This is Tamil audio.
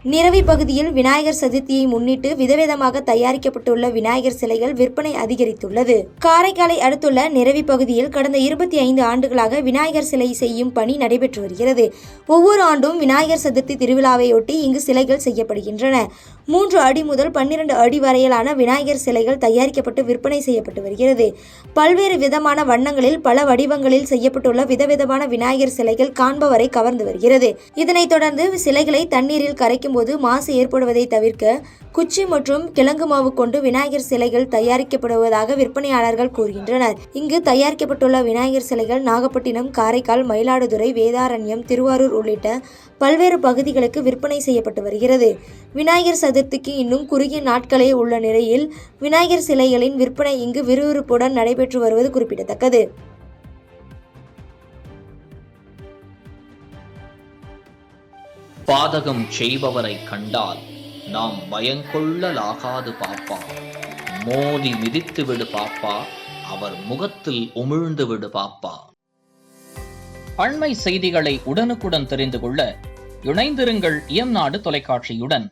நிரவி பகுதியில் விநாயகர் சதுர்த்தியை முன்னிட்டு விதவிதமாக தயாரிக்கப்பட்டுள்ள விநாயகர் சிலைகள் விற்பனை அதிகரித்துள்ளது. காரைக்காலை அடுத்துள்ள நிரவி பகுதியில் கடந்த 25 ஆண்டுகளாக விநாயகர் சிலை செய்யும் பணி நடைபெற்று வருகிறது. ஒவ்வொரு ஆண்டும் விநாயகர் சதுர்த்தி திருவிழாவையொட்டி இங்கு சிலைகள் செய்யப்படுகின்றன. 3 அடி முதல் 12 அடி வரையிலான விநாயகர் சிலைகள் தயாரிக்கப்பட்டு விற்பனை செய்யப்பட்டு வருகிறது. பல்வேறு விதமான வண்ணங்களில் பல வடிவங்களில் செய்யப்பட்டுள்ள விதவிதமான விநாயகர் சிலைகள் காண்பவரை கவர்ந்து வருகிறது. இதனைத் தொடர்ந்து சிலைகளை தண்ணீரில் கரைக்கும் போது மாசு ஏற்படுவதை தவிர்க்க குச்சி மற்றும் கிழங்கு மாவு கொண்டு விநாயகர் சிலைகள் தயாரிக்கப்படுவதாக விற்பனையாளர்கள் கூறுகின்றனர். இங்கு தயாரிக்கப்பட்டுள்ள விநாயகர் சிலைகள் நாகப்பட்டினம், காரைக்கால், மயிலாடுதுறை, வேதாரண்யம், திருவாரூர் உள்ளிட்ட பல்வேறு பகுதிகளுக்கு விற்பனை செய்யப்பட்டு வருகிறது. விநாயகர் சதுர்த்திக்கு இன்னும் குறுகிய நாட்களே உள்ள நிலையில் விநாயகர் சிலைகளின் விற்பனை இங்கு விறுவிறுப்புடன் நடைபெற்று வருவது குறிப்பிடத்தக்கது. பாதகம் செய்பவரை கண்டால் நாம் பயங்கொள்ளலாகாது பாப்பா. மோதி மிதித்து விடு பாப்பா, அவர் முகத்தில் உமிழ்ந்து விடு பாப்பா. அண்மை செய்திகளை உடனுக்குடன் தெரிந்து கொள்ள இணைந்திருங்கள் இயம்நாடு தொலைக்காட்சியுடன்.